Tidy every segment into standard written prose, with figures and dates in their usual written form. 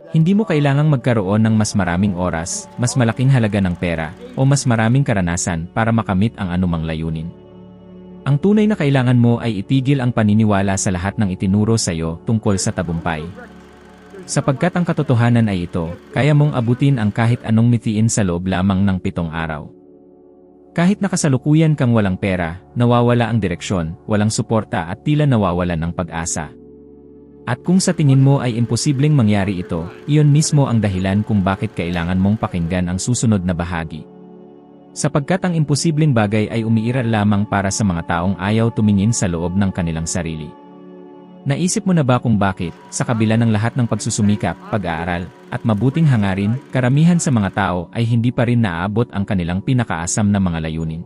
Hindi mo kailangang magkaroon ng mas maraming oras, mas malaking halaga ng pera, o mas maraming karanasan para makamit ang anumang layunin. Ang tunay na kailangan mo ay itigil ang paniniwala sa lahat ng itinuro sa iyo tungkol sa tagumpay. Sapagkat ang katotohanan ay ito, kaya mong abutin ang kahit anong mithiin sa loob lamang ng 7 araw. Kahit nakasalukuyan kang walang pera, nawawala ang direksyon, walang suporta at tila nawawalan ng pag-asa. At kung sa tingin mo ay imposibleng mangyari ito, iyon mismo ang dahilan kung bakit kailangan mong pakinggan ang susunod na bahagi. Sapagkat ang imposibleng bagay ay umiiral lamang para sa mga taong ayaw tumingin sa loob ng kanilang sarili. Naisip mo na ba kung bakit, sa kabila ng lahat ng pagsusumikap, pag-aaral, at mabuting hangarin, karamihan sa mga tao ay hindi pa rin naaabot ang kanilang pinakaasam na mga layunin?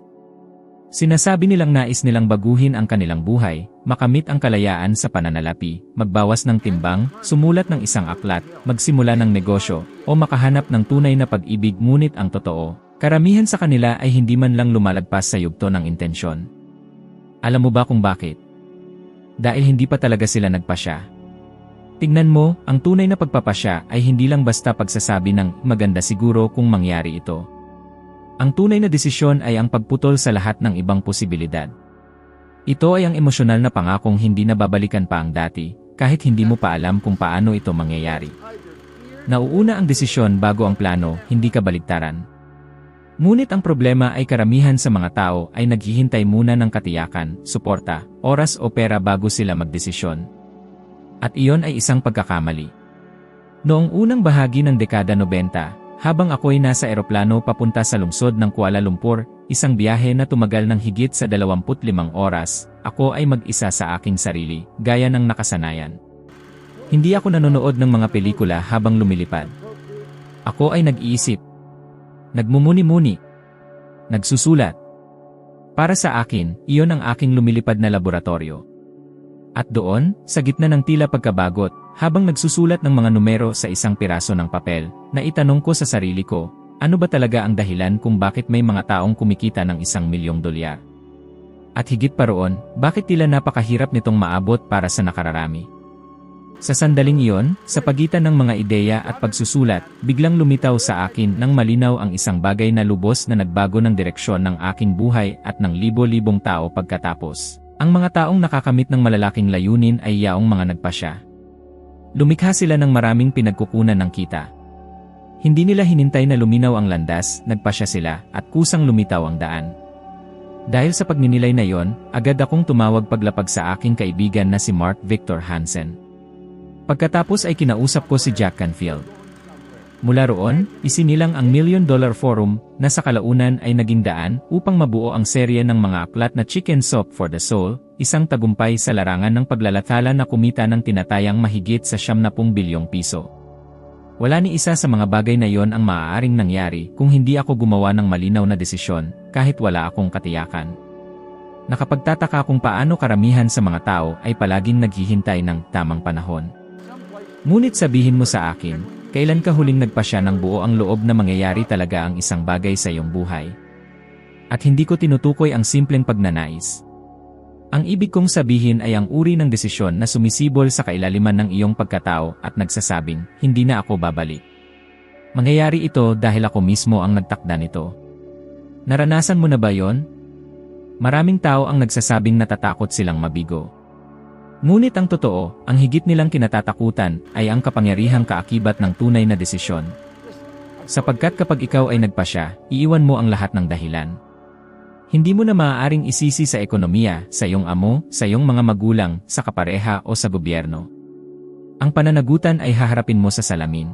Sinasabi nilang nais nilang baguhin ang kanilang buhay, makamit ang kalayaan sa pananalapi, magbawas ng timbang, sumulat ng isang aklat, magsimula ng negosyo, o makahanap ng tunay na pag-ibig, ngunit ang totoo, karamihan sa kanila ay hindi man lang lumalagpas sa yugto ng intensyon. Alam mo ba kung bakit? Dahil hindi pa talaga sila nagpasya. Tingnan mo, ang tunay na pagpapasya ay hindi lang basta pagsasabi ng maganda siguro kung mangyari ito. Ang tunay na desisyon ay ang pagputol sa lahat ng ibang posibilidad. Ito ay ang emosyonal na pangakong hindi na babalikan pa ang dati, kahit hindi mo pa alam kung paano ito mangyayari. Nauuna ang desisyon bago ang plano, hindi kabaligtaran. Ngunit ang problema ay karamihan sa mga tao ay naghihintay muna ng katiyakan, suporta, oras o pera bago sila magdesisyon. At iyon ay isang pagkakamali. Noong unang bahagi ng dekada 90, habang ako'y nasa eroplano papunta sa lungsod ng Kuala Lumpur, isang biyahe na tumagal ng higit sa 25 oras, ako ay mag-isa sa aking sarili, gaya ng nakasanayan. Hindi ako nanonood ng mga pelikula habang lumilipad. Ako ay nag-iisip. Nagmumuni-muni. Nagsusulat. Para sa akin, iyon ang aking lumilipad na laboratorio. At doon, sa gitna ng tila pagkabagot, habang nagsusulat ng mga numero sa isang piraso ng papel, naitanong ko sa sarili ko, ano ba talaga ang dahilan kung bakit may mga taong kumikita ng $1,000,000? At higit pa roon, bakit tila napakahirap nitong maabot para sa nakararami? Sa sandaling iyon, sa pagitan ng mga ideya at pagsusulat, biglang lumitaw sa akin ng malinaw ang isang bagay na lubos na nagbago ng direksyon ng aking buhay at ng libo-libong tao pagkatapos. Ang mga taong nakakamit ng malalaking layunin ay yaong mga nagpasya. Lumikha sila ng maraming pinagkukunan ng kita. Hindi nila hinintay na luminaw ang landas, nagpasya sila, at kusang lumitaw ang daan. Dahil sa pagninilay na yon, agad akong tumawag paglapag sa aking kaibigan na si Mark Victor Hansen. Pagkatapos ay kinausap ko si Jack Canfield. Mula roon, isinilang ang $1 Million Forum na sa kalaunan ay naging daan upang mabuo ang serye ng mga aklat na Chicken Soup for the Soul, isang tagumpay sa larangan ng paglalathala na kumita ng tinatayang mahigit sa ₱70 bilyong. Wala ni isa sa mga bagay na yon ang maaaring nangyari kung hindi ako gumawa ng malinaw na desisyon, kahit wala akong katiyakan. Nakapagtataka kung paano karamihan sa mga tao ay palaging naghihintay ng tamang panahon. Ngunit sabihin mo sa akin, kailan ka huling nagpasya ng buo ang loob na mangyayari talaga ang isang bagay sa iyong buhay? At hindi ko tinutukoy ang simpleng pagnanais. Ang ibig kong sabihin ay ang uri ng desisyon na sumisibol sa kailaliman ng iyong pagkatao at nagsasabing, hindi na ako babalik. Mangyayari ito dahil ako mismo ang nagtakda nito. Naranasan mo na ba yon? Maraming tao ang nagsasabing natatakot silang mabigo. Ngunit ang totoo, ang higit nilang kinatatakutan ay ang kapangyarihang kaakibat ng tunay na desisyon. Sapagkat kapag ikaw ay nagpasya, iiwan mo ang lahat ng dahilan. Hindi mo na maaaring isisi sa ekonomiya, sa iyong amo, sa iyong mga magulang, sa kapareha o sa gobyerno. Ang pananagutan ay haharapin mo sa salamin.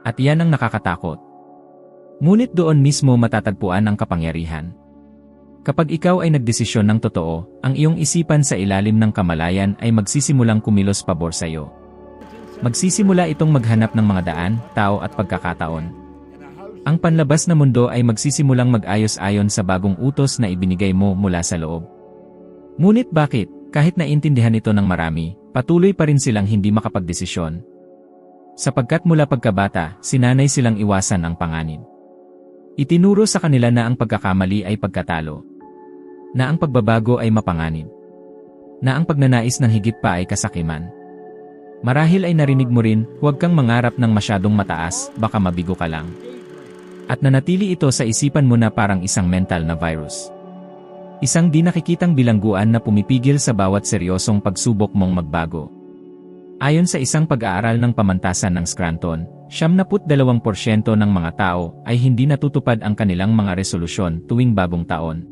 At iyan ang nakakatakot. Ngunit doon mismo matatagpuan ang kapangyarihan. Kapag ikaw ay nagdesisyon ng totoo, ang iyong isipan sa ilalim ng kamalayan ay magsisimulang kumilos pabor sa iyo. Magsisimula itong maghanap ng mga daan, tao at pagkakataon. Ang panlabas na mundo ay magsisimulang mag-ayos-ayon sa bagong utos na ibinigay mo mula sa loob. Ngunit bakit, kahit naintindihan ito ng marami, patuloy pa rin silang hindi makapagdesisyon? Sapagkat mula pagkabata, sinanay silang iwasan ang panganib. Itinuro sa kanila na ang pagkakamali ay pagkatalo. Na ang pagbabago ay mapanganib. Na ang pagnanais ng higit pa ay kasakiman. Marahil ay narinig mo rin, huwag kang mangarap ng masyadong mataas, baka mabigo ka lang. At nanatili ito sa isipan mo na parang isang mental na virus. Isang di nakikitang bilangguan na pumipigil sa bawat seryosong pagsubok mong magbago. Ayon sa isang pag-aaral ng pamantasan ng Scranton, 72% ng mga tao ay hindi natutupad ang kanilang mga resolusyon tuwing bagong taon.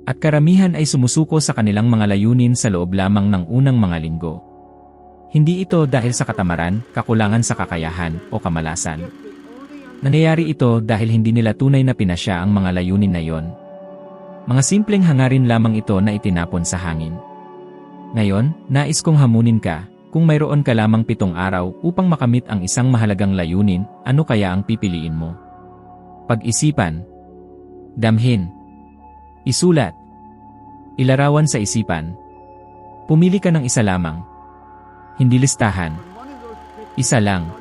At karamihan ay sumusuko sa kanilang mga layunin sa loob lamang ng unang mga linggo. Hindi ito dahil sa katamaran, kakulangan sa kakayahan, o kamalasan. Nangyayari ito dahil hindi nila tunay na pinasya ang mga layunin na yon. Mga simpleng hangarin lamang ito na itinapon sa hangin. Ngayon, nais kong hamunin ka, kung mayroon ka lamang 7 araw upang makamit ang isang mahalagang layunin, ano kaya ang pipiliin mo? Pag-isipan. Damhin. Isulat. Ilarawan sa isipan. Pumili ka ng isa lamang. Hindi listahan. Isa lang.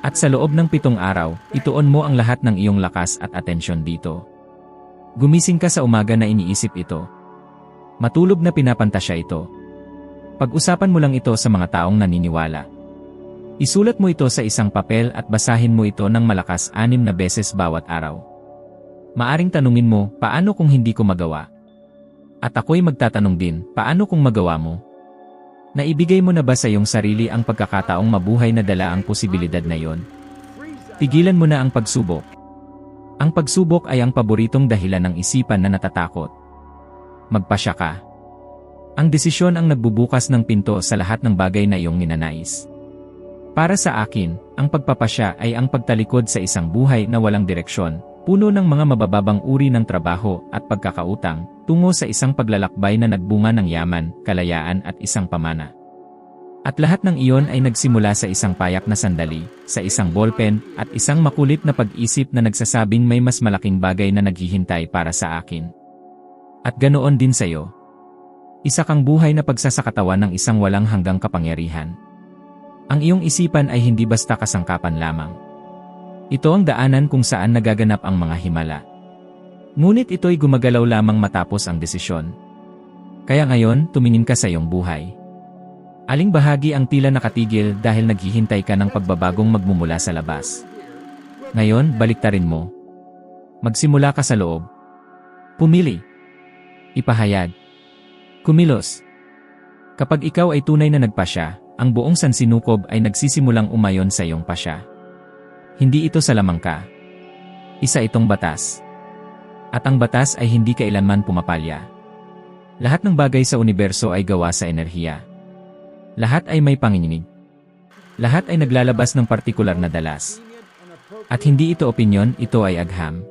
At sa loob ng 7 araw, ituon mo ang lahat ng iyong lakas at atensyon dito. Gumising ka sa umaga na iniisip ito. Matulog na pinapantasya ito. Pag-usapan mo lang ito sa mga taong naniniwala. Isulat mo ito sa isang papel at basahin mo ito ng malakas 6 na beses bawat araw. Maaring tanungin mo, paano kung hindi ko magawa? At ako'y magtatanong din, paano kung magawa mo? Naibigay mo na ba sa iyong sarili ang pagkakataong mabuhay na dala ang posibilidad na yon? Tigilan mo na ang pagsubok. Ang pagsubok ay ang paboritong dahilan ng isipan na natatakot. Magpasya ka. Ang desisyon ang nagbubukas ng pinto sa lahat ng bagay na iyong ninanais. Para sa akin, ang pagpapasya ay ang pagtalikod sa isang buhay na walang direksyon, puno ng mga mabababang uri ng trabaho at pagkakautang, tungo sa isang paglalakbay na nagbunga ng yaman, kalayaan at isang pamana. At lahat ng iyon ay nagsimula sa isang payak na sandali, sa isang ballpen, at isang makulit na pag-isip na nagsasabing may mas malaking bagay na naghihintay para sa akin. At ganoon din sa iyo. Isa kang buhay na pagsasakatawan ng isang walang hanggang kapangyarihan. Ang iyong isipan ay hindi basta kasangkapan lamang. Ito ang daanan kung saan nagaganap ang mga himala. Ngunit ito'y gumagalaw lamang matapos ang desisyon. Kaya ngayon, tumingin ka sa iyong buhay. Aling bahagi ang tila nakatigil dahil naghihintay ka ng pagbabagong magmumula sa labas. Ngayon, baliktarin mo. Magsimula ka sa loob. Pumili. Ipahayag. Kumilos. Kapag ikaw ay tunay na nagpasya, ang buong sansinukob ay nagsisimulang umayon sa iyong pasya. Hindi ito salamang ka. Isa itong batas. At ang batas ay hindi kailanman pumapalya. Lahat ng bagay sa universo ay gawa sa enerhiya. Lahat ay may panginginig. Lahat ay naglalabas ng partikular na dalas. At hindi ito opinyon, ito ay agham.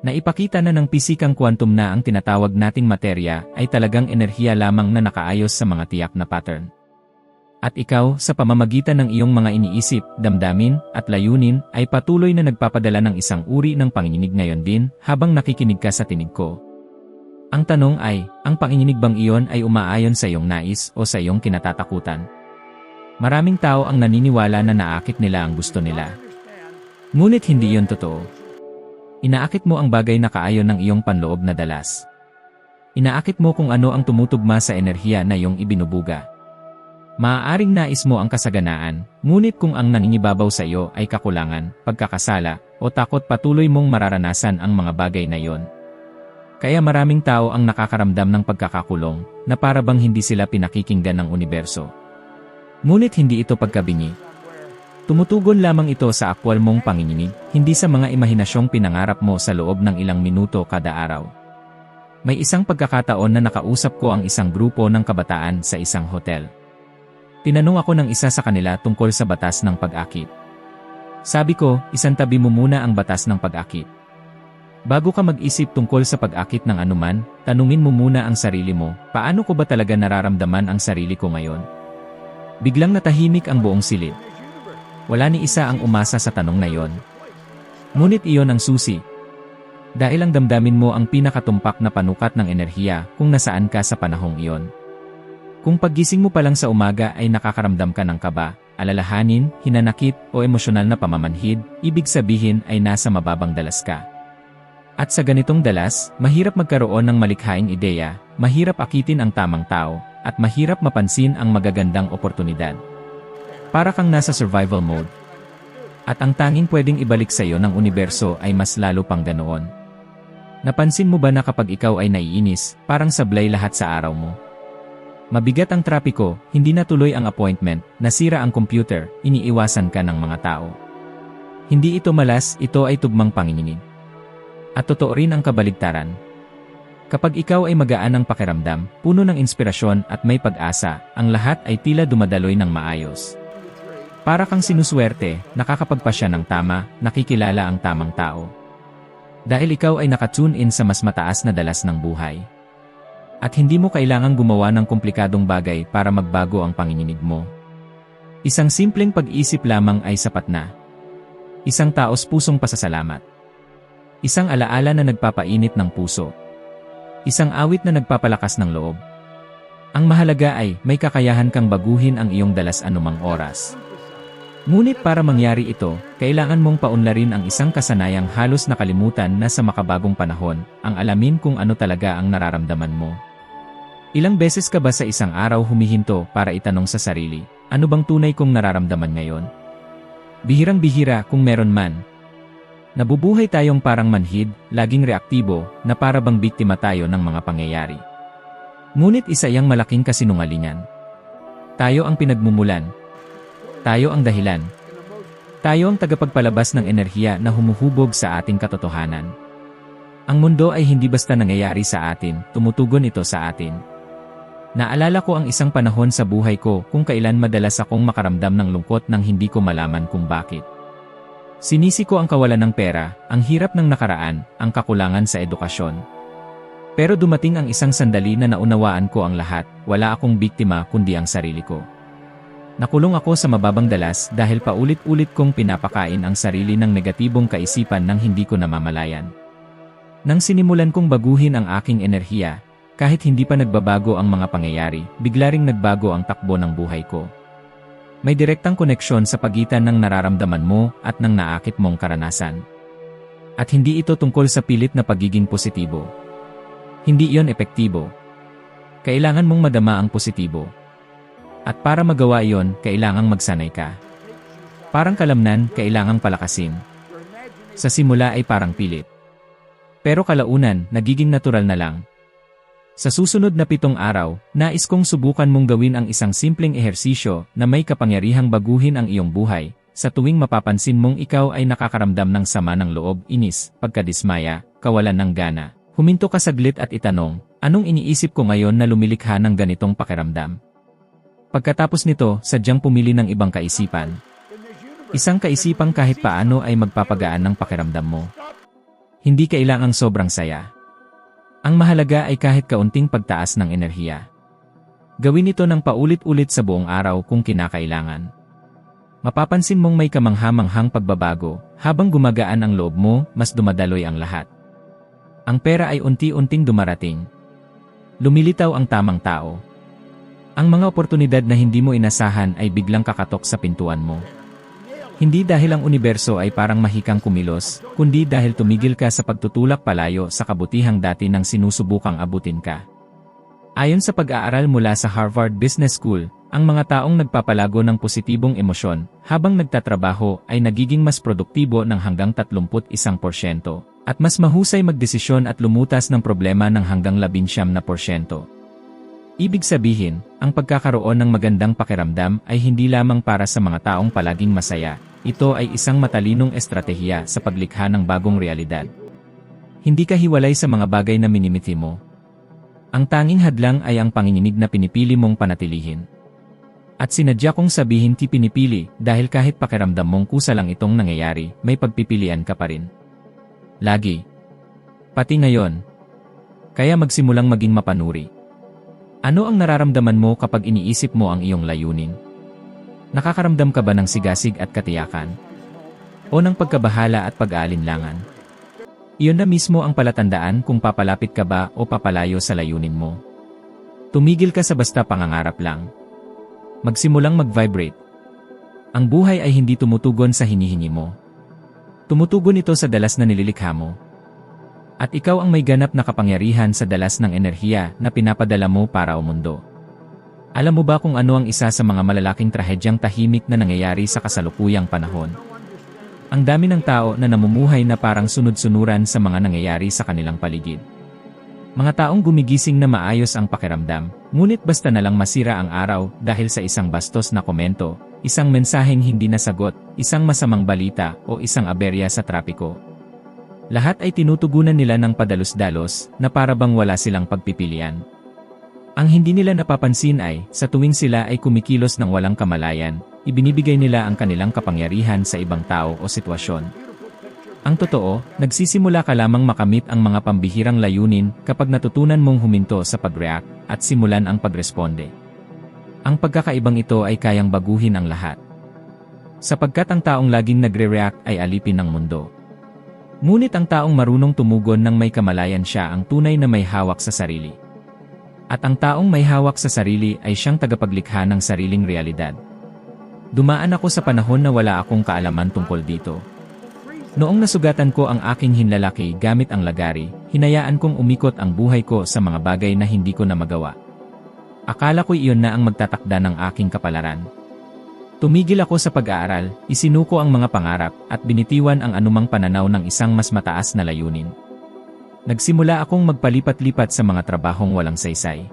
Naipakita na ng pisikang quantum na ang tinatawag nating materya ay talagang enerhiya lamang na nakaayos sa mga tiyak na pattern. At ikaw, sa pamamagitan ng iyong mga iniisip, damdamin, at layunin, ay patuloy na nagpapadala ng isang uri ng panginginig ngayon din, habang nakikinig ka sa tinig ko. Ang tanong ay, ang panginginig bang iyon ay umaayon sa iyong nais o sa iyong kinatatakutan? Maraming tao ang naniniwala na naakit nila ang gusto nila. Ngunit hindi iyon totoo. Inaakit mo ang bagay na kaayon ng iyong panloob na dalas. Inaakit mo kung ano ang tumutugma sa enerhiya na iyong ibinubuga. Maaaring nais mo ang kasaganaan, ngunit kung ang nangingibabaw sa iyo ay kakulangan, pagkakasala, o takot, patuloy mong mararanasan ang mga bagay na iyon. Kaya maraming tao ang nakakaramdam ng pagkakakulong, na para bang hindi sila pinakikinggan ng universo. Ngunit hindi ito pagkabingi. Tumutugon lamang ito sa aktwal mong panginginig, hindi sa mga imahinasyong pinangarap mo sa loob ng ilang minuto kada araw. May isang pagkakataon na nakausap ko ang isang grupo ng kabataan sa isang hotel. Tinanong ako ng isa sa kanila tungkol sa batas ng pag-akit. Sabi ko, isantabi mo muna ang batas ng pag-akit. Bago ka mag-isip tungkol sa pag-akit ng anuman, tanungin mo muna ang sarili mo, paano ko ba talaga nararamdaman ang sarili ko ngayon? Biglang natahimik ang buong silid. Wala ni isa ang umasa sa tanong na yon. Ngunit iyon ang susi. Dahil ang damdamin mo ang pinakatumpak na panukat ng enerhiya kung nasaan ka sa panahong iyon. Kung paggising mo pa lang sa umaga ay nakakaramdam ka ng kaba, alalahanin, hinanakit o emosyonal na pamamanhid, ibig sabihin ay nasa mababang dalas ka. At sa ganitong dalas, mahirap magkaroon ng malikhaing ideya, mahirap akitin ang tamang tao, at mahirap mapansin ang magagandang oportunidad. Para kang nasa survival mode. At ang tanging pwedeng ibalik sa iyo ng universo ay mas lalo pang ganoon. Napansin mo ba na kapag ikaw ay naiinis, parang sablay lahat sa araw mo? Mabigat ang trapiko, hindi natuloy ang appointment, nasira ang computer, iniiwasan ka ng mga tao. Hindi ito malas, ito ay tugmang panginginig. At totoo rin ang kabaligtaran. Kapag ikaw ay magaan ang pakiramdam, puno ng inspirasyon at may pag-asa, ang lahat ay tila dumadaloy ng maayos. Para kang sinuswerte, nakakapagpasya ng tama, nakikilala ang tamang tao. Dahil ikaw ay nakatune in sa mas mataas na dalas ng buhay. At hindi mo kailangang gumawa ng komplikadong bagay para magbago ang panginginig mo. Isang simpleng pag-isip lamang ay sapat na. Isang taos pusong pasasalamat. Isang alaala na nagpapainit ng puso. Isang awit na nagpapalakas ng loob. Ang mahalaga ay may kakayahan kang baguhin ang iyong dalas anumang oras. Ngunit para mangyari ito, kailangan mong paunlarin ang isang kasanayang halos nakalimutan na sa makabagong panahon, ang alamin kung ano talaga ang nararamdaman mo. Ilang beses ka ba sa isang araw humihinto para itanong sa sarili, ano bang tunay kong nararamdaman ngayon? Bihirang-bihira kung meron man. Nabubuhay tayong parang manhid, laging reaktibo, na para bang biktima tayo ng mga pangyayari. Ngunit isa yang malaking kasinungalingan. Tayo ang pinagmumulan. Tayo ang dahilan. Tayo ang tagapagpalabas ng enerhiya na humuhubog sa ating katotohanan. Ang mundo ay hindi basta nangyayari sa atin, tumutugon ito sa atin. Naalala ko ang isang panahon sa buhay ko kung kailan madalas akong makaramdam ng lungkot nang hindi ko malaman kung bakit. Sinisi ko ang kawalan ng pera, ang hirap ng nakaraan, ang kakulangan sa edukasyon. Pero dumating ang isang sandali na naunawaan ko ang lahat, wala akong biktima kundi ang sarili ko. Nakulong ako sa mababang dalas dahil paulit-ulit kong pinapakain ang sarili ng negatibong kaisipan nang hindi ko namamalayan. Nang sinimulan kong baguhin ang aking enerhiya, kahit hindi pa nagbabago ang mga pangyayari, bigla ring nagbago ang takbo ng buhay ko. May direktang koneksyon sa pagitan ng nararamdaman mo at ng naakit mong karanasan. At hindi ito tungkol sa pilit na pagiging positibo. Hindi iyon epektibo. Kailangan mong madama ang positibo. At para magawa iyon, kailangang magsanay ka. Parang kalamnan, kailangang palakasin. Sa simula ay parang pilit. Pero kalaunan, nagiging natural na lang. Sa susunod na 7 araw, nais kong subukan mong gawin ang isang simpleng ehersisyo na may kapangyarihang baguhin ang iyong buhay. Sa tuwing mapapansin mong ikaw ay nakakaramdam ng sama ng loob, inis, pagkadismaya, kawalan ng gana, huminto ka saglit at itanong, anong iniisip ko ngayon na lumilikha ng ganitong pakiramdam? Pagkatapos nito, sadyang pumili ng ibang kaisipan. Isang kaisipang kahit paano ay magpapagaan ng pakiramdam mo. Hindi kailangang sobrang saya. Ang mahalaga ay kahit kaunting pagtaas ng enerhiya. Gawin ito ng paulit-ulit sa buong araw kung kinakailangan. Mapapansin mong may kamangha-manghang pagbabago, habang gumagaan ang loob mo, mas dumadaloy ang lahat. Ang pera ay unti-unting dumarating. Lumilitaw ang tamang tao. Ang mga oportunidad na hindi mo inasahan ay biglang kakatok sa pintuan mo. Hindi dahil ang universo ay parang mahikang kumilos, kundi dahil tumigil ka sa pagtutulak palayo sa kabutihang dati nang sinusubukang abutin ka. Ayon sa pag-aaral mula sa Harvard Business School, ang mga taong nagpapalago ng positibong emosyon habang nagtatrabaho ay nagiging mas produktibo ng hanggang 31% at mas mahusay magdesisyon at lumutas ng problema ng hanggang 19%. Ibig sabihin, ang pagkakaroon ng magandang pakiramdam ay hindi lamang para sa mga taong palaging masaya, ito ay isang matalinong estratehiya sa paglikha ng bagong realidad. Hindi ka hiwalay sa mga bagay na minimithi mo. Ang tanging hadlang ay ang panginginig na pinipili mong panatilihin. At sinadya kong sabihin ti pinipili dahil kahit pakiramdam mong kusa lang itong nangyayari, may pagpipilian ka pa rin. Lagi. Pati ngayon. Kaya magsimulang maging mapanuri. Ano ang nararamdaman mo kapag iniisip mo ang iyong layunin? Nakakaramdam ka ba ng sigasig at katiyakan? O ng pagkabahala at pag-aalinlangan? Iyon na mismo ang palatandaan kung papalapit ka ba o papalayo sa layunin mo. Tumigil ka sa basta pangangarap lang. Magsimulang mag-vibrate. Ang buhay ay hindi tumutugon sa hinihingi mo. Tumutugon ito sa dalas na nililikha mo. At ikaw ang may ganap na kapangyarihan sa dalas ng enerhiya na pinapadala mo para o mundo. Alam mo ba kung ano ang isa sa mga malalaking trahedyang tahimik na nangyayari sa kasalukuyang panahon? Ang dami ng tao na namumuhay na parang sunod-sunuran sa mga nangyayari sa kanilang paligid. Mga taong gumigising na maayos ang pakiramdam, ngunit basta na lang masira ang araw dahil sa isang bastos na komento, isang mensaheng hindi nasagot, isang masamang balita o isang aberya sa trapiko. Lahat ay tinutugunan nila ng padalos-dalos na para bang wala silang pagpipilian. Ang hindi nila napapansin ay, sa tuwing sila ay kumikilos ng walang kamalayan, ibinibigay nila ang kanilang kapangyarihan sa ibang tao o sitwasyon. Ang totoo, nagsisimula ka lamang makamit ang mga pambihirang layunin kapag natutunan mong huminto sa pag-react at simulan ang pagresponde. Ang pagkakaibang ito ay kayang baguhin ang lahat. Sapagkat ang taong laging nagre-react ay alipin ng mundo. Ngunit ang taong marunong tumugon ng may kamalayan siya ang tunay na may hawak sa sarili. At ang taong may hawak sa sarili ay siyang tagapaglikha ng sariling realidad. Dumaan ako sa panahon na wala akong kaalaman tungkol dito. Noong nasugatan ko ang aking hinlalaki gamit ang lagari, hinayaan kong umikot ang buhay ko sa mga bagay na hindi ko na magawa. Akala ko iyon na ang magtatakda ng aking kapalaran. Tumigil ako sa pag-aaral, isinuko ang mga pangarap, at binitiwan ang anumang pananaw ng isang mas mataas na layunin. Nagsimula akong magpalipat-lipat sa mga trabahong walang saysay.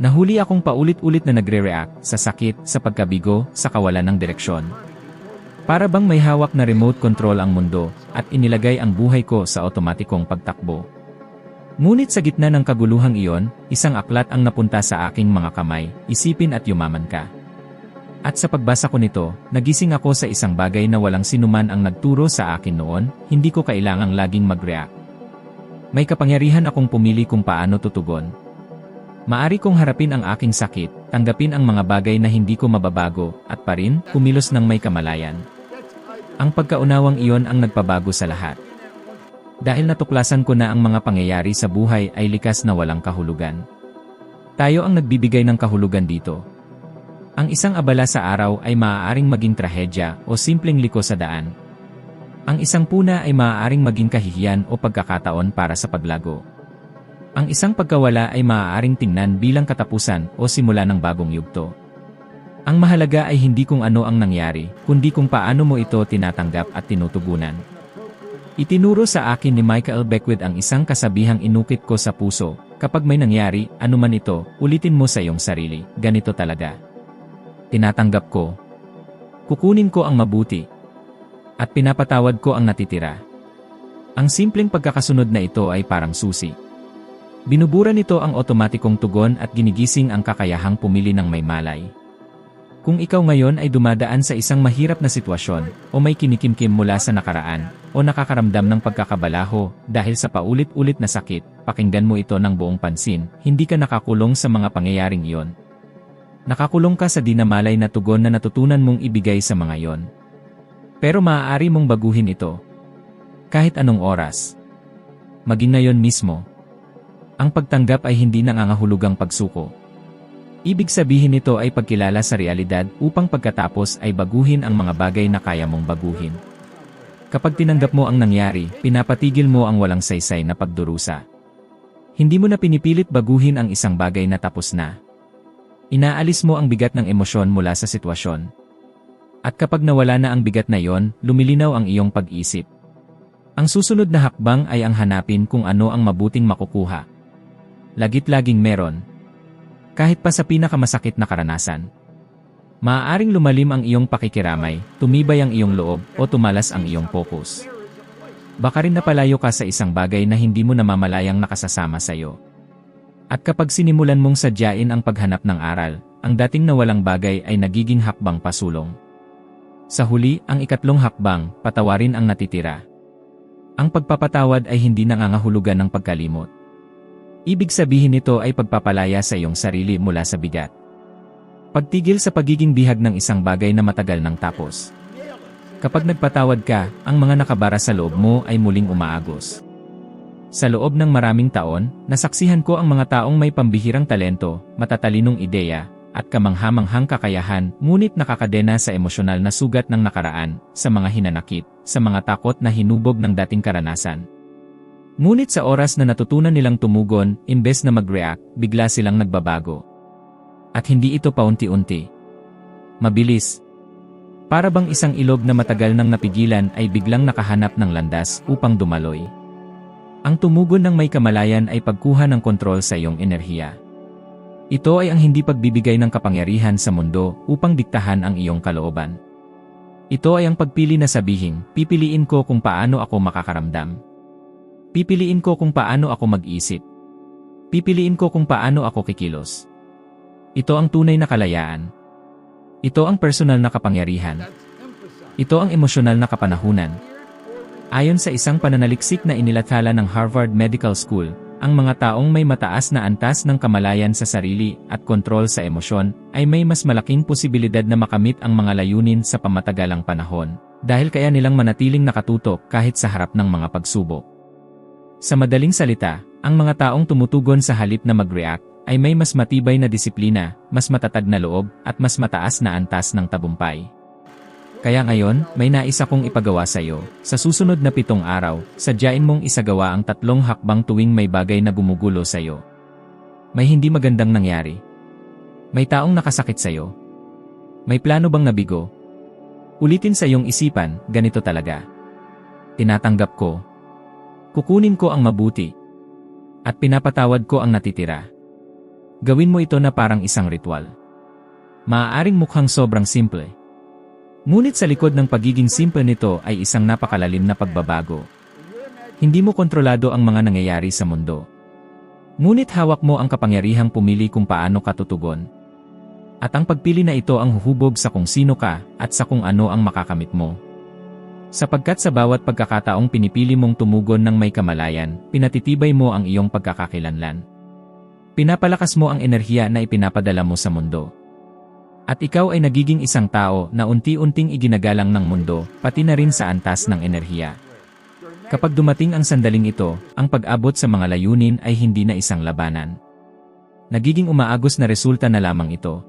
Nahuli akong paulit-ulit na nagre-react sa sakit, sa pagkabigo, sa kawalan ng direksyon. Para bang may hawak na remote control ang mundo, at inilagay ang buhay ko sa otomatikong pagtakbo. Ngunit sa gitna ng kaguluhang iyon, isang aklat ang napunta sa aking mga kamay, isipin at yumaman ka. At sa pagbasa ko nito, nagising ako sa isang bagay na walang sinuman ang nagturo sa akin noon, hindi ko kailangang laging mag-react. May kapangyarihan akong pumili kung paano tutugon. Maari kong harapin ang aking sakit, tanggapin ang mga bagay na hindi ko mababago, at pa rin, kumilos ng may kamalayan. Ang pagkaunawang iyon ang nagpabago sa lahat. Dahil natuklasan ko na ang mga pangyayari sa buhay ay likas na walang kahulugan. Tayo ang nagbibigay ng kahulugan dito. Ang isang abala sa araw ay maaaring maging trahedya o simpleng liko sa daan. Ang isang puna ay maaaring maging kahihiyan o pagkakataon para sa paglago. Ang isang pagkawala ay maaaring tingnan bilang katapusan o simula ng bagong yugto. Ang mahalaga ay hindi kung ano ang nangyari, kundi kung paano mo ito tinatanggap at tinutugunan. Itinuro sa akin ni Michael Beckwith ang isang kasabihang inukit ko sa puso, kapag may nangyari, anuman ito, ulitin mo sa iyong sarili, ganito talaga. Tinatanggap ko. Kukunin ko ang mabuti. At pinapatawad ko ang natitira. Ang simpleng pagkakasunod na ito ay parang susi. Binubura nito ang otomatikong tugon at ginigising ang kakayahang pumili ng may malay. Kung ikaw ngayon ay dumadaan sa isang mahirap na sitwasyon, o may kinikimkim mula sa nakaraan, o nakakaramdam ng pagkakabalaho dahil sa paulit-ulit na sakit, pakinggan mo ito ng buong pansin, hindi ka nakakulong sa mga pangyayaring iyon. Nakakulong ka sa dinamalay na tugon na natutunan mong ibigay sa mga iyon. Pero maaari mong baguhin ito. Kahit anong oras. Maging ngayon mismo. Ang pagtanggap ay hindi nangangahulugang pagsuko. Ibig sabihin nito ay pagkilala sa realidad upang pagkatapos ay baguhin ang mga bagay na kaya mong baguhin. Kapag tinanggap mo ang nangyari, pinapatigil mo ang walang saysay na pagdurusa. Hindi mo na pinipilit baguhin ang isang bagay na tapos na. Inaalis mo ang bigat ng emosyon mula sa sitwasyon. At kapag nawala na ang bigat na iyon, lumilinaw ang iyong pag-isip. Ang susunod na hakbang ay ang hanapin kung ano ang mabuting makukuha. Lagit-laging meron. Kahit pa sa pinakamasakit na karanasan. Maaaring lumalim ang iyong pakikiramay, tumibay ang iyong loob, o tumalas ang iyong focus. Baka rin napalayo ka sa isang bagay na hindi mo namamalayang nakasasama sa iyo. At kapag sinimulan mong sadyain ang paghanap ng aral, ang dating nawalang bagay ay nagiging hakbang pasulong. Sa huli, ang ikatlong hakbang, patawarin ang natitira. Ang pagpapatawad ay hindi nangangahulugan ng pagkalimot. Ibig sabihin nito ay pagpapalaya sa iyong sarili mula sa bigat. Pagtigil sa pagiging bihag ng isang bagay na matagal nang tapos. Kapag nagpatawad ka, ang mga nakabara sa loob mo ay muling umaagos. Sa loob ng maraming taon, nasaksihan ko ang mga taong may pambihirang talento, matatalinong ideya, at kamangha-manghang kakayahan, ngunit nakakadena sa emosyonal na sugat ng nakaraan, sa mga hinanakit, sa mga takot na hinubog ng dating karanasan. Ngunit sa oras na natutunan nilang tumugon, imbes na mag-react, bigla silang nagbabago. At hindi ito paunti-unti. Mabilis. Para bang isang ilog na matagal nang napigilan ay biglang nakahanap ng landas upang dumaloy. Ang tumugon ng may kamalayan ay pagkuha ng kontrol sa iyong enerhiya. Ito ay ang hindi pagbibigay ng kapangyarihan sa mundo upang diktahan ang iyong kalooban. Ito ay ang pagpili na sabihin, pipiliin ko kung paano ako makakaramdam. Pipiliin ko kung paano ako mag-isip. Pipiliin ko kung paano ako kikilos. Ito ang tunay na kalayaan. Ito ang personal na kapangyarihan. Ito ang emosyonal na kapanahunan. Ayon sa isang pananaliksik na inilathala ng Harvard Medical School, ang mga taong may mataas na antas ng kamalayan sa sarili at kontrol sa emosyon ay may mas malaking posibilidad na makamit ang mga layunin sa pamatagalang panahon, dahil kaya nilang manatiling nakatutok kahit sa harap ng mga pagsubok. Sa madaling salita, ang mga taong tumutugon sa halip na mag-react ay may mas matibay na disiplina, mas matatag na loob, at mas mataas na antas ng tagumpay. Kaya ngayon, may nais akong ipagawa sa iyo. Sa susunod na 7 araw, sadyain mong isagawa ang 3 hakbang tuwing may bagay na gumugulo sa iyo. May hindi magandang nangyari. May taong nakasakit sa iyo. May plano bang nabigo? Ulitin sa iyong isipan, ganito talaga. Tinatanggap ko. Kukunin ko ang mabuti. At pinapatawad ko ang natitira. Gawin mo ito na parang isang ritual. Maaaring mukhang sobrang simple. Ngunit sa likod ng pagiging simple nito ay isang napakalalim na pagbabago. Hindi mo kontrolado ang mga nangyayari sa mundo. Ngunit hawak mo ang kapangyarihang pumili kung paano ka tutugon. At ang pagpili na ito ang huhubog sa kung sino ka at sa kung ano ang makakamit mo. Sapagkat sa bawat pagkakataong pinipili mong tumugon ng may kamalayan, pinatitibay mo ang iyong pagkakakilanlan. Pinapalakas mo ang enerhiya na ipinapadala mo sa mundo. At ikaw ay nagiging isang tao na unti-unting iginagalang ng mundo, pati na rin sa antas ng enerhiya. Kapag dumating ang sandaling ito, ang pag-abot sa mga layunin ay hindi na isang labanan. Nagiging umaagos na resulta na lamang ito.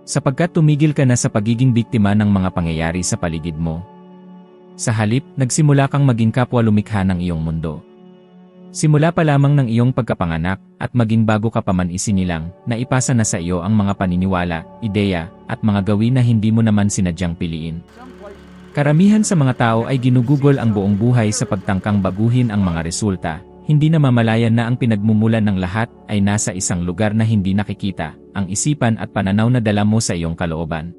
Sapagkat tumigil ka na sa pagiging biktima ng mga pangyayari sa paligid mo. Sa halip, nagsimula kang maging kapwa lumikha ng iyong mundo. Simula pa lamang ng iyong pagkapanganak at maging bago ka pa man isinilang, naipasa na sa iyo ang mga paniniwala, ideya, at mga gawin na hindi mo naman sinadyang piliin. Karamihan sa mga tao ay ginugugol ang buong buhay sa pagtangkang baguhin ang mga resulta, hindi namamalayan na ang pinagmumulan ng lahat ay nasa isang lugar na hindi nakikita, ang isipan at pananaw na dala mo sa iyong kalooban.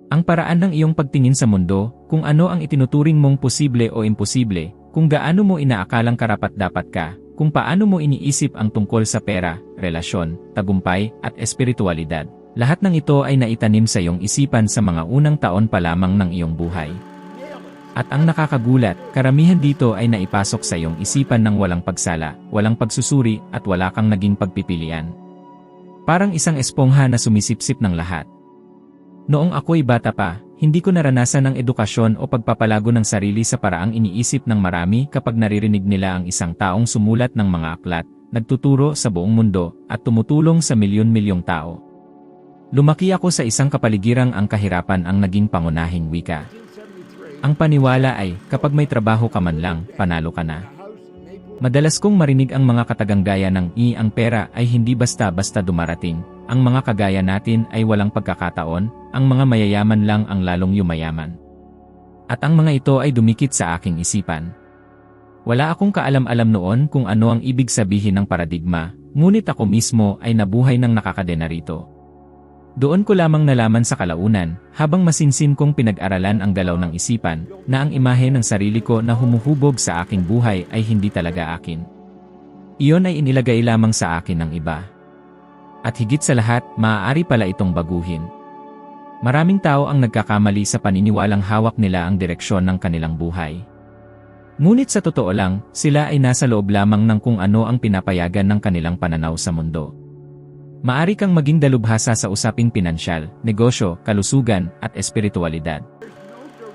Ang paraan ng iyong pagtingin sa mundo, kung ano ang itinuturing mong posible o imposible, kung gaano mo inaakalang karapat-dapat ka, kung paano mo iniisip ang tungkol sa pera, relasyon, tagumpay, at espiritualidad. Lahat ng ito ay naitanim sa iyong isipan sa mga unang taon pa lamang ng iyong buhay. At ang nakakagulat, karamihan dito ay naipasok sa iyong isipan ng walang pagsala, walang pagsusuri, at wala kang naging pagpipilian. Parang isang espongha na sumisipsip ng lahat. Noong ako'y bata pa, hindi ko naranasan ang edukasyon o pagpapalago ng sarili sa paraang iniisip ng marami kapag naririnig nila ang isang taong sumulat ng mga aklat, nagtuturo sa buong mundo, at tumutulong sa milyon-milyong tao. Lumaki ako sa isang kapaligirang ang kahirapan ang naging pangunahing wika. Ang paniwala ay, kapag may trabaho ka man lang, panalo ka na. Madalas kong marinig ang mga katagang gaya ng ang pera ay hindi basta-basta dumarating, ang mga kagaya natin ay walang pagkakataon, ang mga mayayaman lang ang lalong yumayaman. At ang mga ito ay dumikit sa aking isipan. Wala akong kaalam-alam noon kung ano ang ibig sabihin ng paradigma, ngunit ako mismo ay nabuhay ng nakakadena rito. Doon ko lamang nalaman sa kalaunan, habang masinsin kong pinag-aralan ang galaw ng isipan, na ang imahe ng sarili ko na humuhubog sa aking buhay ay hindi talaga akin. Iyon ay inilagay lamang sa akin ng iba. At higit sa lahat, maaari pala itong baguhin. Maraming tao ang nagkakamali sa paniniwalang hawak nila ang direksyon ng kanilang buhay. Ngunit sa totoo lang, sila ay nasa loob lamang ng kung ano ang pinapayagan ng kanilang pananaw sa mundo. Maari kang maging dalubhasa sa usaping pinansyal, negosyo, kalusugan, at espiritualidad.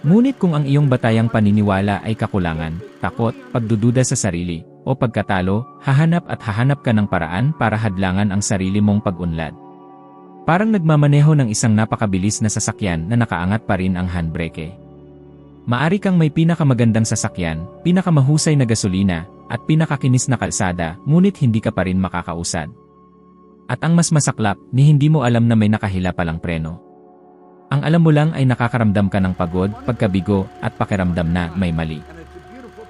Ngunit kung ang iyong batayang paniniwala ay kakulangan, takot, pagdududa sa sarili, o pagkatalo, hahanap ka ng paraan para hadlangan ang sarili mong pag-unlad. Parang nagmamaneho ng isang napakabilis na sasakyan na nakaangat pa rin ang handbrake. Maari kang may pinakamagandang sasakyan, pinakamahusay na gasolina, at pinakakinis na kalsada, ngunit hindi ka pa rin makakausad. At ang mas masaklap, ni hindi mo alam na may nakahila palang preno. Ang alam mo lang ay nakakaramdam ka ng pagod, pagkabigo, at pakiramdam na may mali.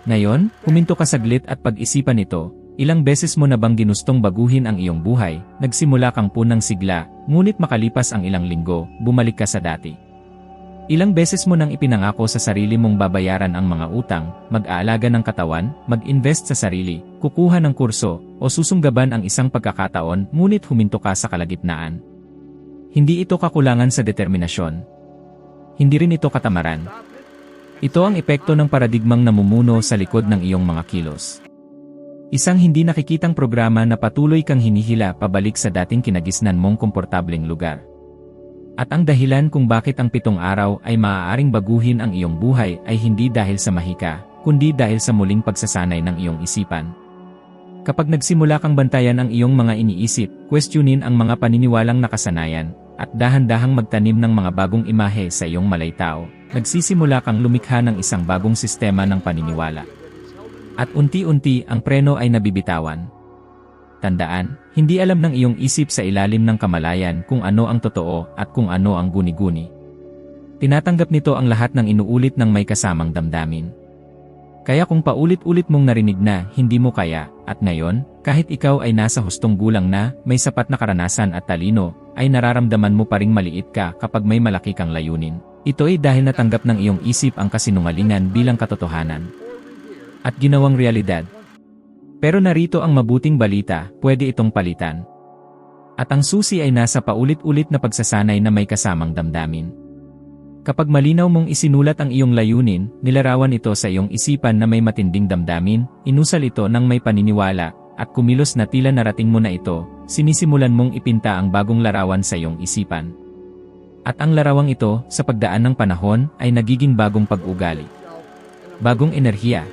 Ngayon, huminto ka saglit at pag-isipan ito. Ilang beses mo na bang ginustong baguhin ang iyong buhay, nagsimula kang punang sigla, ngunit makalipas ang ilang linggo, bumalik ka sa dati. Ilang beses mo nang ipinangako sa sarili mong babayaran ang mga utang, mag-aalaga ng katawan, mag-invest sa sarili, kukuha ng kurso, o susunggaban ang isang pagkakataon, ngunit huminto ka sa kalagitnaan. Hindi ito kakulangan sa determinasyon. Hindi rin ito katamaran. Ito ang epekto ng paradigmang namumuno sa likod ng iyong mga kilos. Isang hindi nakikitang programa na patuloy kang hinihila pabalik sa dating kinagisnan mong komportableng lugar. At ang dahilan kung bakit ang 7 araw ay maaaring baguhin ang iyong buhay ay hindi dahil sa mahika, kundi dahil sa muling pagsasanay ng iyong isipan. Kapag nagsimula kang bantayan ang iyong mga iniisip, questionin ang mga paniniwalang nakasanayan, at dahan-dahang magtanim ng mga bagong imahe sa iyong malaytao, nagsisimula kang lumikha ng isang bagong sistema ng paniniwala. At unti-unti ang preno ay nabibitawan. Tandaan, hindi alam ng iyong isip sa ilalim ng kamalayan kung ano ang totoo at kung ano ang guni-guni. Tinatanggap nito ang lahat ng inuulit ng may kasamang damdamin. Kaya kung paulit-ulit mong narinig na hindi mo kaya, at ngayon, kahit ikaw ay nasa hustong gulang na, may sapat na karanasan at talino, ay nararamdaman mo pa ring maliit ka kapag may malaki kang layunin. Ito ay dahil natanggap ng iyong isip ang kasinungalingan bilang katotohanan. At ginawang realidad. Pero narito ang mabuting balita, pwede itong palitan. At ang susi ay nasa paulit-ulit na pagsasanay na may kasamang damdamin. Kapag malinaw mong isinulat ang iyong layunin, nilarawan ito sa iyong isipan na may matinding damdamin, inusal ito ng may paniniwala, at kumilos na tila narating mo na ito, sinisimulan mong ipinta ang bagong larawan sa iyong isipan. At ang larawang ito, sa pagdaan ng panahon, ay nagiging bagong pag-ugali. Bagong enerhiya.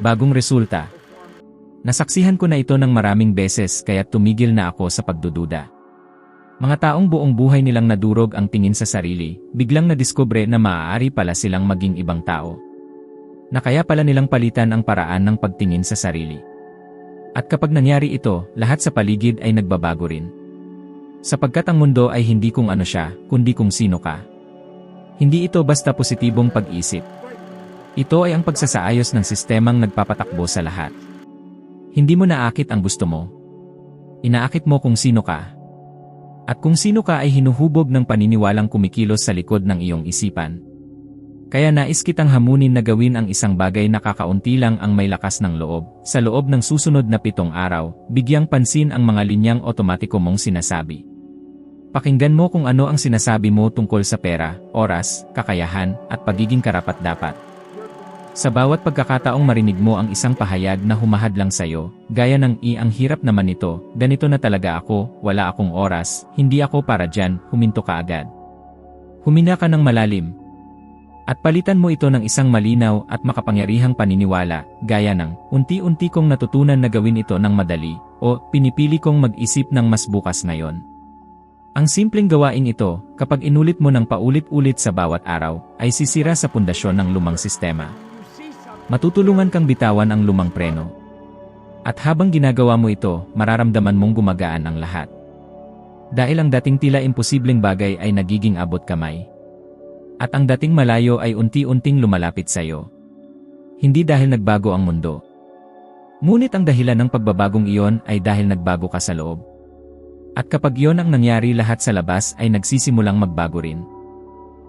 Bagong resulta. Nasaksihan ko na ito ng maraming beses kaya tumigil na ako sa pagdududa. Mga taong buong buhay nilang nadurog ang tingin sa sarili, biglang nadiskubre na maaari pala silang maging ibang tao. Na kaya pala nilang palitan ang paraan ng pagtingin sa sarili. At kapag nangyari ito, lahat sa paligid ay nagbabago rin. Sapagkat ang mundo ay hindi kung ano siya, kundi kung sino ka. Hindi ito basta positibong pag-isip. Ito ay ang pagsasaayos ng sistemang nagpapatakbo sa lahat. Hindi mo naakit ang gusto mo. Inaakit mo kung sino ka. At kung sino ka ay hinuhubog ng paniniwalang kumikilos sa likod ng iyong isipan. Kaya nais kitang hamunin na gawin ang isang bagay na kakaunti lang ang may lakas ng loob. Sa loob ng susunod na 7 araw, bigyang pansin ang mga linyang otomatiko mong sinasabi. Pakinggan mo kung ano ang sinasabi mo tungkol sa pera, oras, kakayahan, at pagiging karapat-dapat. Sa bawat pagkakataong marinig mo ang isang pahayag na humahadlang sa'yo, gaya ng ang hirap naman ito, ganito na talaga ako, wala akong oras, hindi ako para dyan, huminto ka agad. Humina ka ng malalim. At palitan mo ito ng isang malinaw at makapangyarihang paniniwala, gaya ng, unti-unti kong natutunan na gawin ito ng madali, o pinipili kong mag-isip ng mas bukas ngayon. Ang simpleng gawain ito, kapag inulit mo ng paulit-ulit sa bawat araw, ay sisira sa pundasyon ng lumang sistema. Matutulungan kang bitawan ang lumang preno. At habang ginagawa mo ito, mararamdaman mong gumagaan ang lahat. Dahil ang dating tila imposibleng bagay ay nagiging abot kamay. At ang dating malayo ay unti-unting lumalapit sa iyo. Hindi dahil nagbago ang mundo. Ngunit ang dahilan ng pagbabagong iyon ay dahil nagbago ka sa loob. At kapag iyon ang nangyari, lahat sa labas ay nagsisimulang magbago rin.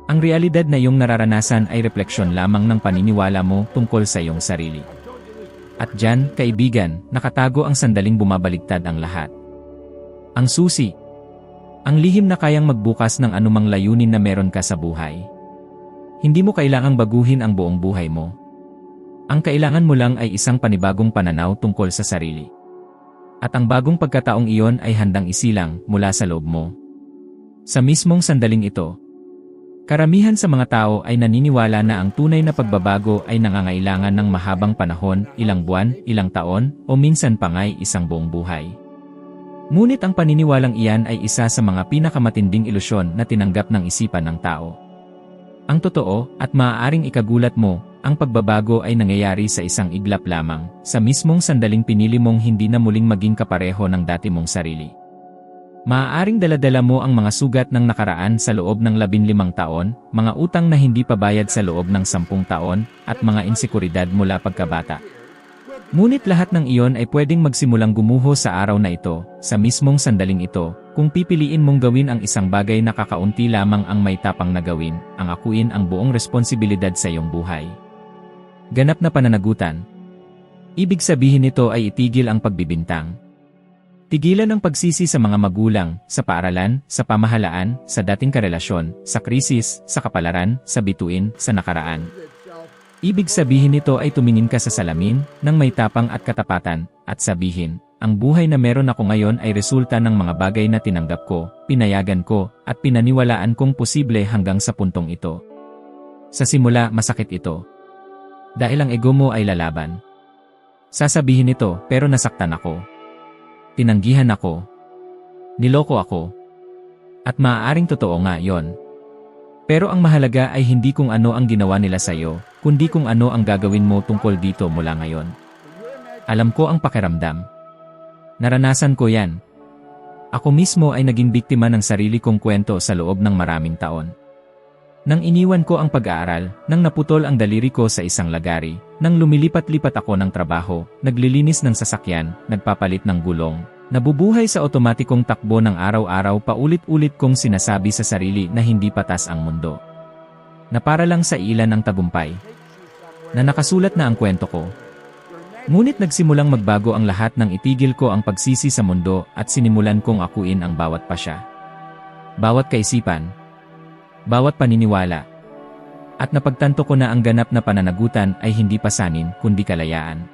Ang realidad na iyong nararanasan ay refleksyon lamang ng paniniwala mo tungkol sa iyong sarili. At diyan, kaibigan, nakatago ang sandaling bumabaligtad ang lahat. Ang susi. Ang lihim na kayang magbukas ng anumang layunin na meron ka sa buhay. Hindi mo kailangang baguhin ang buong buhay mo. Ang kailangan mo lang ay isang panibagong pananaw tungkol sa sarili. At ang bagong pagkataong iyon ay handang isilang mula sa loob mo. Sa mismong sandaling ito, karamihan sa mga tao ay naniniwala na ang tunay na pagbabago ay nangangailangan ng mahabang panahon, ilang buwan, ilang taon, o minsan pa nga'y isang buong buhay. Ngunit ang paniniwalang iyan ay isa sa mga pinakamatinding ilusyon na tinanggap ng isipan ng tao. Ang totoo, at maaaring ikagulat mo, ang pagbabago ay nangyayari sa isang iglap lamang, sa mismong sandaling pinili mong hindi na muling maging kapareho ng dati mong sarili. Maaaring daladala mo ang mga sugat ng nakaraan sa loob ng 15 taon, mga utang na hindi pa bayad sa loob ng 10 taon, at mga insekuridad mula pagkabata. Ngunit lahat ng iyon ay pwedeng magsimulang gumuho sa araw na ito, sa mismong sandaling ito, kung pipiliin mong gawin ang isang bagay na kakaunti lamang ang may tapang na gawin, ang akuin ang buong responsibilidad sa iyong buhay. Ganap na pananagutan. Ibig sabihin nito ay itigil ang pagbibintang. Tigilan ang pagsisi sa mga magulang, sa paaralan, sa pamahalaan, sa dating karelasyon, sa krisis, sa kapalaran, sa bituin, sa nakaraan. Ibig sabihin nito ay tumingin ka sa salamin, ng may tapang at katapatan, at sabihin, ang buhay na meron ako ngayon ay resulta ng mga bagay na tinanggap ko, pinayagan ko, at pinaniwalaan kong posible hanggang sa puntong ito. Sa simula, masakit ito. Dahil ang ego mo ay lalaban. Sasabihin nito, pero nasaktan ako. Tinanggihan ako. Niloko ako. At maaaring totoo nga yon. Pero ang mahalaga ay hindi kung ano ang ginawa nila sa iyo, kundi kung ano ang gagawin mo tungkol dito mula ngayon. Alam ko ang pakiramdam. Naranasan ko yan. Ako mismo ay naging biktima ng sarili kong kwento sa loob ng maraming taon. Nang iniwan ko ang pag-aaral, nang naputol ang daliri ko sa isang lagari, nang lumilipat-lipat ako ng trabaho, naglilinis ng sasakyan, nagpapalit ng gulong, nabubuhay sa otomatikong takbo ng araw-araw paulit-ulit kong sinasabi sa sarili na hindi patas ang mundo. Na para lang sa ilan ang tagumpay. Na nakasulat na ang kwento ko. Ngunit nagsimulang magbago ang lahat nang itigil ko ang pagsisi sa mundo at sinimulan kong akuin ang bawat pasya. Bawat kaisipan. Bawat paniniwala. At napagtanto ko na ang ganap na pananagutan ay hindi pasanin kundi kalayaan.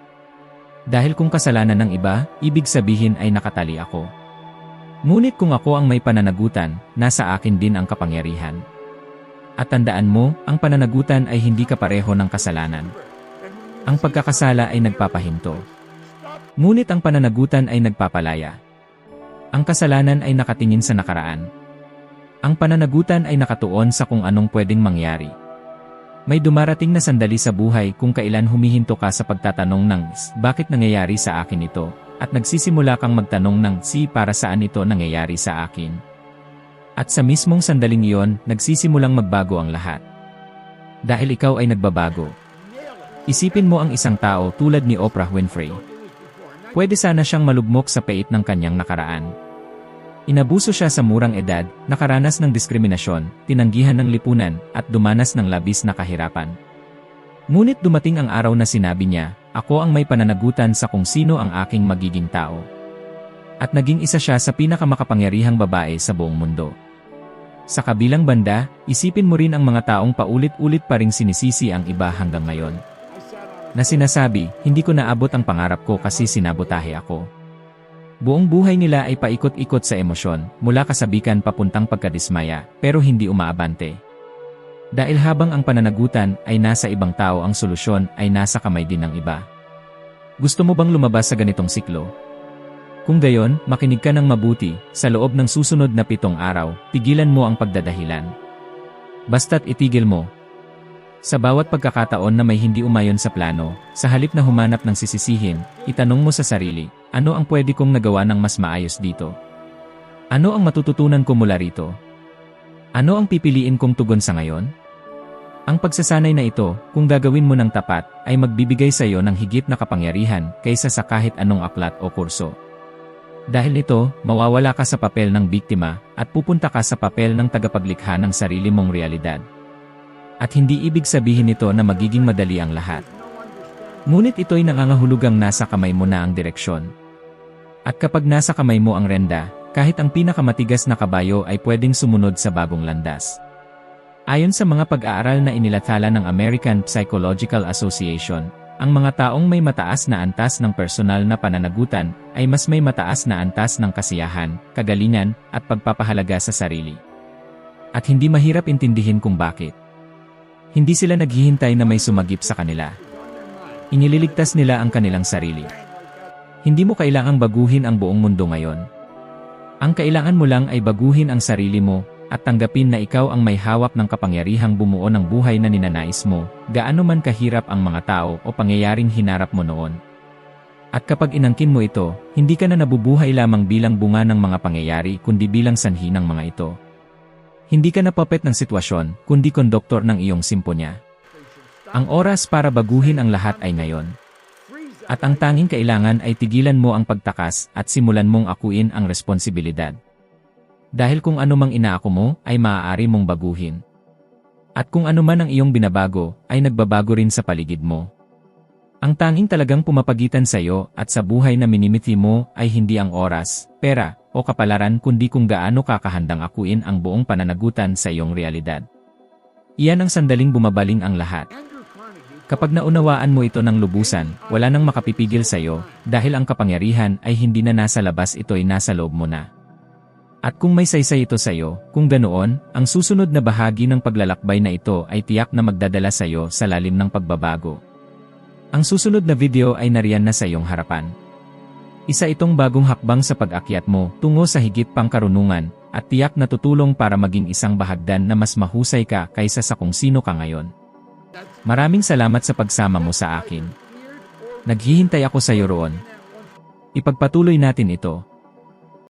Dahil kung kasalanan ng iba, ibig sabihin ay nakatali ako. Ngunit kung ako ang may pananagutan, nasa akin din ang kapangyarihan. At tandaan mo, ang pananagutan ay hindi kapareho ng kasalanan. Ang pagkakasala ay nagpapahinto. Ngunit ang pananagutan ay nagpapalaya. Ang kasalanan ay nakatingin sa nakaraan. Ang pananagutan ay nakatuon sa kung anong pwedeng mangyari. May dumarating na sandali sa buhay kung kailan humihinto ka sa pagtatanong ng bakit nangyayari sa akin ito, at nagsisimula kang magtanong ng para saan ito nangyayari sa akin. At sa mismong sandaling iyon, nagsisimulang magbago ang lahat. Dahil ikaw ay nagbabago. Isipin mo ang isang tao tulad ni Oprah Winfrey. Pwede sana siyang malugmok sa pait ng kanyang nakaraan. Inabuso siya sa murang edad, nakaranas ng diskriminasyon, tinanggihan ng lipunan, at dumanas ng labis na kahirapan. Ngunit dumating ang araw na sinabi niya, ako ang may pananagutan sa kung sino ang aking magiging tao. At naging isa siya sa pinakamakapangyarihang babae sa buong mundo. Sa kabilang banda, isipin mo rin ang mga taong paulit-ulit pa ring sinisisi ang iba hanggang ngayon. Na sinasabi, hindi ko naabot ang pangarap ko kasi sinabotahe ako. Buong buhay nila ay paikot-ikot sa emosyon, mula kasabikan papuntang pagkadismaya, pero hindi umaabante. Dahil habang ang pananagutan ay nasa ibang tao, ang solusyon ay nasa kamay din ng iba. Gusto mo bang lumabas sa ganitong siklo? Kung gayon, makinig ka ng mabuti, sa loob ng susunod na 7 araw, tigilan mo ang pagdadahilan. Basta't itigil mo. Sa bawat pagkakataon na may hindi umayon sa plano, sa halip na humanap ng sisisihin, itanong mo sa sarili, ano ang pwede kong nagawa ng mas maayos dito? Ano ang matututunan ko mula rito? Ano ang pipiliin kong tugon sa ngayon? Ang pagsasanay na ito, kung gagawin mo ng tapat, ay magbibigay sa iyo ng higit na kapangyarihan kaysa sa kahit anong aklat o kurso. Dahil nito, mawawala ka sa papel ng biktima, at pupunta ka sa papel ng tagapaglikha ng sarili mong realidad. At hindi ibig sabihin nito na magiging madali ang lahat. Ngunit ito'y nangangahulugang nasa kamay mo na ang direksyon. At kapag nasa kamay mo ang renda, kahit ang pinakamatigas na kabayo ay pwedeng sumunod sa bagong landas. Ayon sa mga pag-aaral na inilathala ng American Psychological Association, ang mga taong may mataas na antas ng personal na pananagutan ay mas may mataas na antas ng kasiyahan, kagalingan, at pagpapahalaga sa sarili. At hindi mahirap intindihin kung bakit. Hindi sila naghihintay na may sumagip sa kanila. Inililigtas nila ang kanilang sarili. Hindi mo kailangang baguhin ang buong mundo ngayon. Ang kailangan mo lang ay baguhin ang sarili mo, at tanggapin na ikaw ang may hawak ng kapangyarihang bumuo ng buhay na ninanais mo, gaano man kahirap ang mga tao o pangyayaring hinarap mo noon. At kapag inangkin mo ito, hindi ka na nabubuhay lamang bilang bunga ng mga pangyayari kundi bilang sanhi ng mga ito. Hindi ka na puppet ng sitwasyon, kundi konduktor ng iyong simponya. Ang oras para baguhin ang lahat ay ngayon. At ang tanging kailangan ay tigilan mo ang pagtakas at simulan mong akuin ang responsibilidad. Dahil kung ano mang inaako mo, ay maaari mong baguhin. At kung ano man ang iyong binabago, ay nagbabago rin sa paligid mo. Ang tanging talagang pumapagitan sa iyo at sa buhay na minimiti mo ay hindi ang oras, pera, o kapalaran kundi kung gaano kakahandang akuin ang buong pananagutan sa iyong realidad. Iyan ang sandaling bumabaling ang lahat. Kapag naunawaan mo ito ng lubusan, wala nang makapipigil sa iyo dahil ang kapangyarihan ay hindi na nasa labas, ito'y nasa loob mo na. At kung may saysay ito sa iyo, kung ganoon, ang susunod na bahagi ng paglalakbay na ito ay tiyak na magdadala sa iyo sa lalim ng pagbabago. Ang susunod na video ay nariyan na sa iyong harapan. Isa itong bagong hakbang sa pag-akyat mo tungo sa higit pang karunungan at tiyak na tutulong para maging isang bahagdan na mas mahusay ka kaysa sa kung sino ka ngayon. Maraming salamat sa pagsama mo sa akin. Naghihintay ako sa iyo roon. Ipagpatuloy natin ito.